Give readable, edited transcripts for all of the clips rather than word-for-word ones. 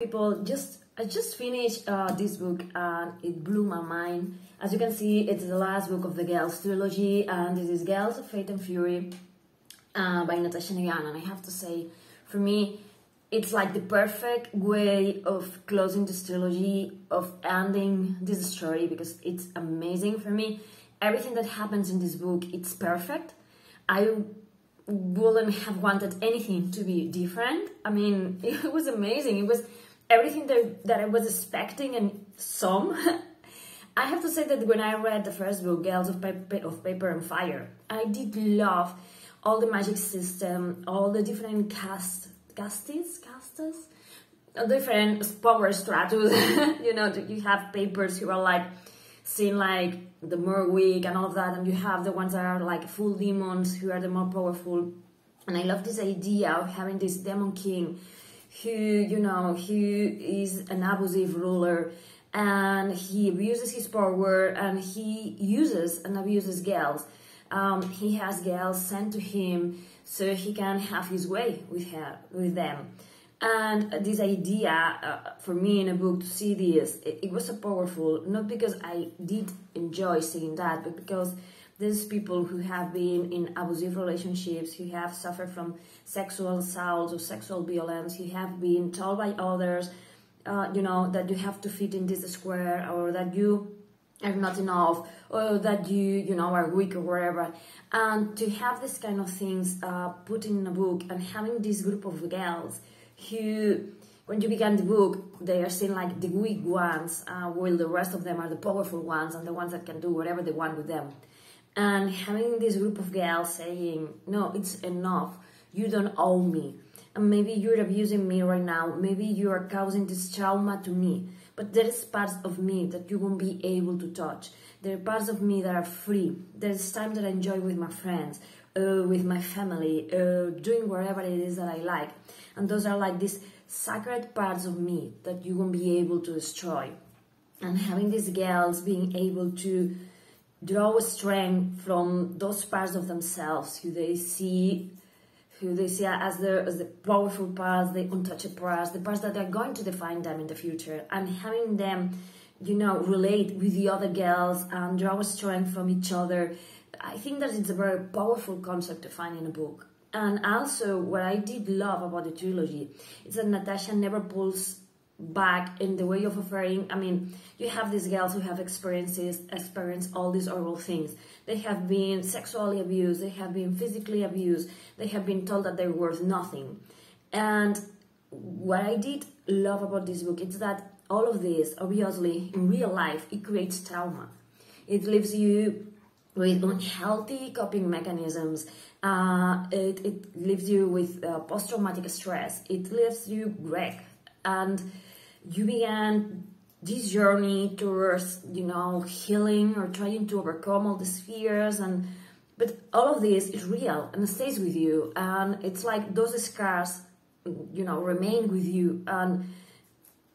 People, I just finished this book and it blew my mind. As you can see, it's the last book of the Girls trilogy, and this is Girls of Fate and Fury by Natasha Ngan. And I have to say, for me, it's like the perfect way of closing this trilogy, of ending this story, because it's amazing for me. Everything that happens in this book, it's perfect. I wouldn't have wanted anything to be different. I mean, it was amazing. It was everything that I was expecting and some. I have to say that when I read the first book, Girls of Paper and Fire, I did love all the magic system, all the different castes, different power stratus. You know, you have papers who are like seen like the more weak and all of that, and you have the ones that are like full demons who are the more powerful. And I love this idea of having this demon king who, you know, who is an abusive ruler, and he abuses his power, and he uses and abuses girls. He has girls sent to him so he can have his way with them. And this idea, for me in a book to see this, it was so powerful, not because I did enjoy seeing that, but because there's people who have been in abusive relationships, who have suffered from sexual assault or sexual violence, who have been told by others, you know, that you have to fit in this square, or that you are not enough, or that you know, are weak or whatever. And to have this kind of things put in a book, and having this group of girls who, when you begin the book, they are seen like the weak ones, while the rest of them are the powerful ones and the ones that can do whatever they want with them. And having this group of girls saying, no, it's enough, you don't own me, and maybe you're abusing me right now, maybe you are causing this trauma to me, but there is parts of me that you won't be able to touch. There are parts of me that are free. There's time that I enjoy with my friends, with my family, doing whatever it is that I like. And those are like these sacred parts of me that you won't be able to destroy. And having these girls being able to draw strength from those parts of themselves who they see as the powerful parts, the untouched parts, the parts that are going to define them in the future, and having them, you know, relate with the other girls and draw strength from each other. I think that it's a very powerful concept to find in a book. And also, what I did love about the trilogy is that Natasha never pulls back in the way of offering. I mean, you have these girls who have experienced all these horrible things. They have been sexually abused, they have been physically abused, they have been told that they're worth nothing. And what I did love about this book is that all of this, obviously, in real life, it creates trauma. It leaves you with unhealthy coping mechanisms. It leaves you with post-traumatic stress. It leaves you wrecked. And you began this journey towards, you know, healing or trying to overcome all these fears, but all of this is real and stays with you, and it's like those scars, you know, remain with you, and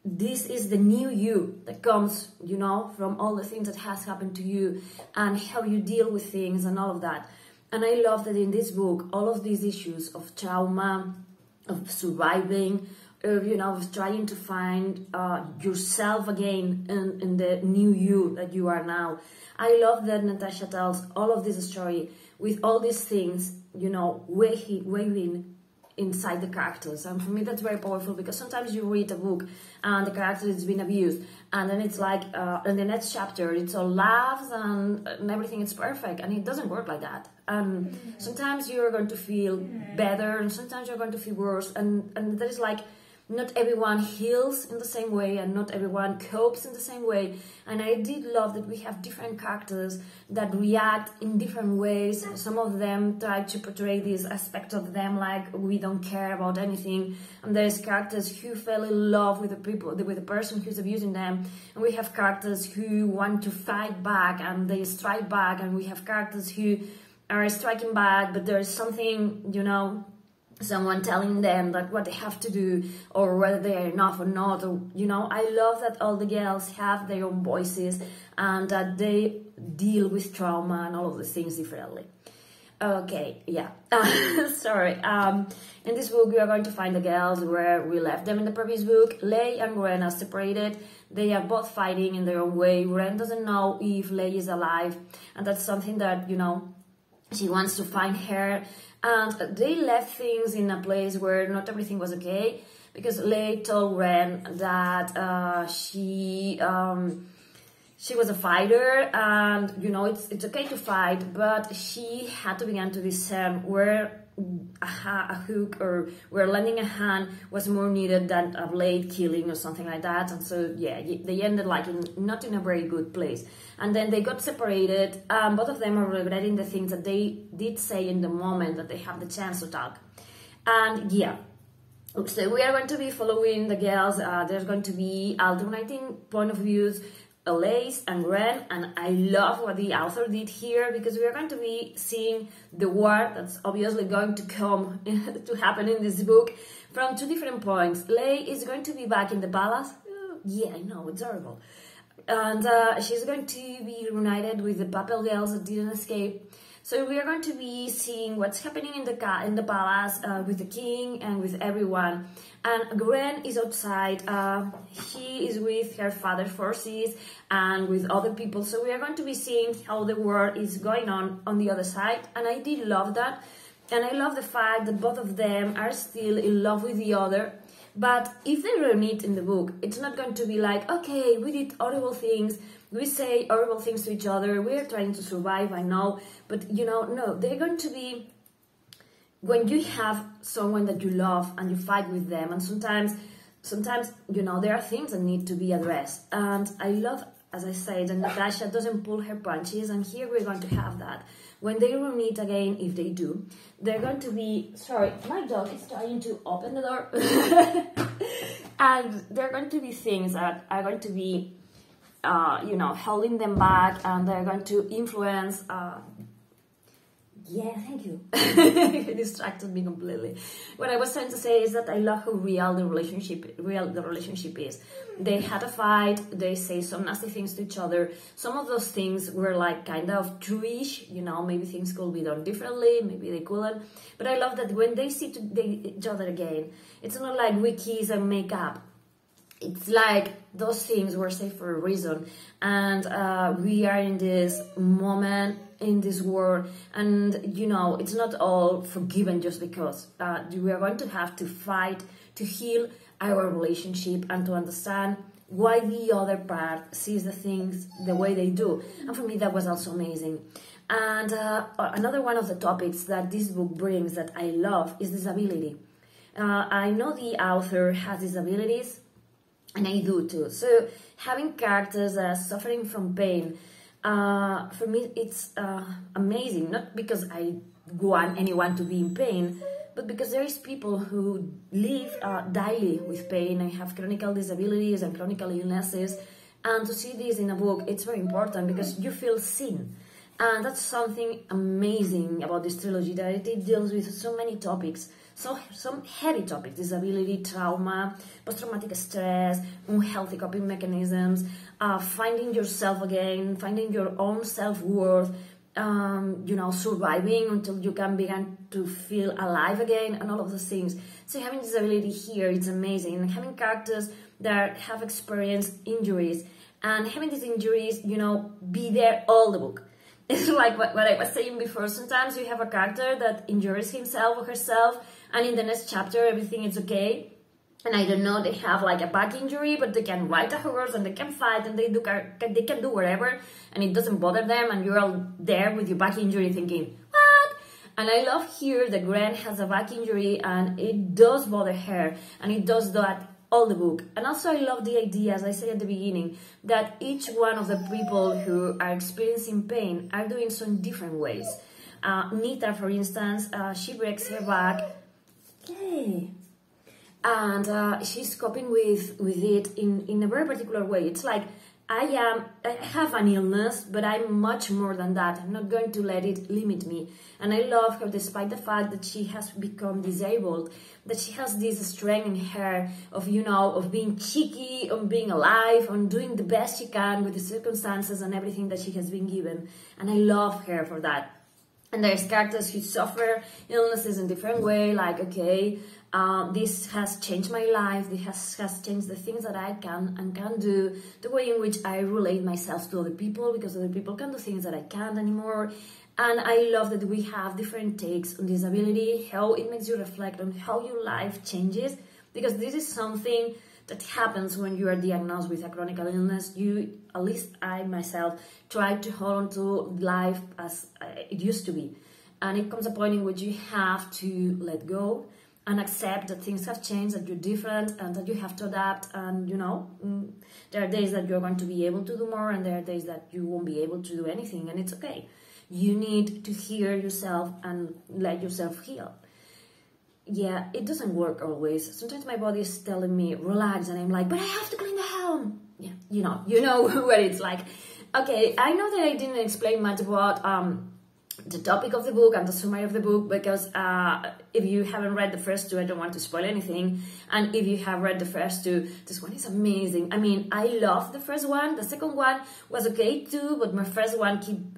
this is the new you that comes, you know, from all the things that has happened to you and how you deal with things and all of that. And I love that in this book, all of these issues of trauma, of surviving, you know, of trying to find yourself again in the new you that you are now. I love that Natasha tells all of this story with all these things, you know, waving inside the characters. And for me, that's very powerful, because sometimes you read a book and the character has been abused, and then it's like, in the next chapter, it's all laughs and everything is perfect, and it doesn't work like that. And sometimes you're going to feel better, and sometimes you're going to feel worse, and that is like, not everyone heals in the same way, and not everyone copes in the same way. And I did love that we have different characters that react in different ways. Some of them try to portray this aspect of them like we don't care about anything, and there's characters who fell in love with the person who's abusing them, and we have characters who want to fight back and they strike back, and we have characters who are striking back, but there's something, you know, someone telling them that what they have to do, or whether they are enough or not, or, you know. I love that all the girls have their own voices and that they deal with trauma and all of the things differently. Okay, yeah. Sorry. In this book, we are going to find the girls where we left them in the previous book. Lei and Wren are separated. They are both fighting in their own way. Wren doesn't know if Lei is alive, and that's something that, you know, she wants to find her. And they left things in a place where not everything was okay, because Lei told Wren that she was a fighter, and you know it's okay to fight, but she had to begin to discern where a hook or where lending a hand was more needed than a blade killing or something like that. And so yeah, they ended like not in a very good place, and then they got separated. Both of them are regretting the things that they did say in the moment that they have the chance to talk. And yeah, so we are going to be following the girls. There's going to be alternating point of views, Lei and Wren, and I love what the author did here, because we are going to be seeing the war that's obviously going to come to happen in this book from two different points. Lei is going to be back in the palace. Yeah, I know, it's horrible. And she's going to be reunited with the Papel girls that didn't escape. So we are going to be seeing what's happening in the palace with the king and with everyone. And Wren is outside. He is with her father's forces and with other people. So we are going to be seeing how the war is going on the other side. And I did love that. And I love the fact that both of them are still in love with the other. But if they reunite in the book, it's not going to be like, okay, we did horrible things. We say horrible things to each other. We're trying to survive, I know. But, you know, no, they're going to be when you have someone that you love and you fight with them. And sometimes, you know, there are things that need to be addressed. And I love, as I said, that Natasha doesn't pull her punches. And here we're going to have that. When they reunite again, if they do, they're going to be... Sorry, my dog is trying to open the door. And there are going to be things that are going to be... you know, holding them back, and they're going to influence. Yeah, thank you. It distracted me completely. What I was trying to say is that I love how real the relationship is. They had a fight. They say some nasty things to each other. Some of those things were like kind of true-ish. You know, maybe things could be done differently. Maybe they couldn't. But I love that when they see each other again, it's not like we kiss and make up. It's like those things were said for a reason, and we are in this moment, in this war, and you know, it's not all forgiven just because. We are going to have to fight to heal our relationship and to understand why the other part sees the things the way they do. And for me, that was also amazing. And another one of the topics that this book brings that I love is disability. I know the author has disabilities, and I do too. So having characters suffering from pain, for me it's amazing. Not because I want anyone to be in pain, but because there is people who live daily with pain and have chronic disabilities and chronic illnesses. And to see this in a book, it's very important because you feel seen. And that's something amazing about this trilogy, that it deals with so many topics. So some heavy topics: disability, trauma, post-traumatic stress, unhealthy coping mechanisms, finding yourself again, finding your own self-worth, you know, surviving until you can begin to feel alive again, and all of those things. So having disability here, it's amazing. And having characters that have experienced injuries, and having these injuries, you know, be there all the book. It's like what I was saying before. Sometimes you have a character that injures himself or herself, and in the next chapter everything is okay. And I don't know, they have like a back injury, but they can ride a horse and they can fight and they can do whatever, and it doesn't bother them, and you're all there with your back injury thinking, what? And I love here that Wren has a back injury and it does bother her, and it does that all the book. And also I love the idea, as I said at the beginning, that each one of the people who are experiencing pain are doing so in different ways. Nita, for instance, she breaks her back. Yay! And she's coping with it in a very particular way. It's like, I have an illness, but I'm much more than that. I'm not going to let it limit me. And I love her, despite the fact that she has become disabled, that she has this strength in her of, you know, of being cheeky, of being alive, on doing the best she can with the circumstances and everything that she has been given. And I love her for that. And there's characters who suffer illnesses in different way, like, okay, this has changed my life, this has changed the things that I can and can't do, the way in which I relate myself to other people, because other people can do things that I can't anymore. And I love that we have different takes on disability, how it makes you reflect on how your life changes, because this is something that happens when you are diagnosed with a chronic illness. You, at least I myself, try to hold on to life as it used to be. And it comes a point in which you have to let go and accept that things have changed, that you're different, and that you have to adapt. And, you know, there are days that you're going to be able to do more, and there are days that you won't be able to do anything, and it's okay. You need to hear yourself and let yourself heal. Yeah, it doesn't work always. Sometimes my body is telling me, relax, and I'm like, but I have to clean the home. Yeah, you know what it's like. Okay, I know that I didn't explain much about the topic of the book and the summary of the book, because if you haven't read the first two, I don't want to spoil anything. And if you have read the first two, this one is amazing. I mean, I love the first one. The second one was okay too, but my first one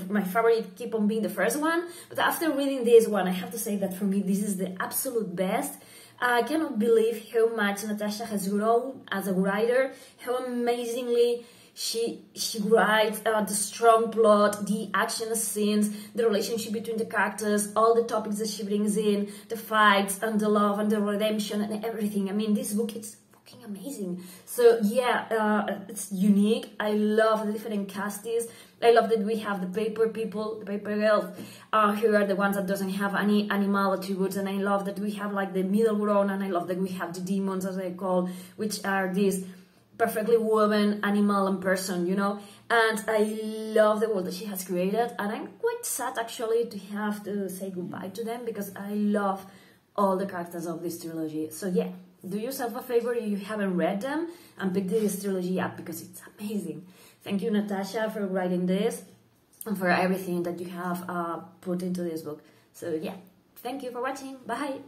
my favorite keep on being the first one. But after reading this one, I have to say that for me this is the absolute best. I cannot believe how much Natasha has grown as a writer, how amazingly she writes, the strong plot, the action scenes, the relationship between the characters, all the topics that she brings in, the fights and the love and the redemption and everything. I mean, this book is fucking amazing. So yeah, it's unique. I love the different casties. I love that we have the paper people, the paper girls, who are the ones that doesn't have any animal attributes, and I love that we have like the middle ground, and I love that we have the demons, as I call, which are these perfectly woman, animal, and person, you know. And I love the world that she has created, and I'm quite sad actually to have to say goodbye to them, because I love all the characters of this trilogy. So yeah, do yourself a favor if you haven't read them and pick this trilogy up, because it's amazing. Thank you, Natasha, for writing this and for everything that you have put into this book. So yeah, thank you for watching. Bye.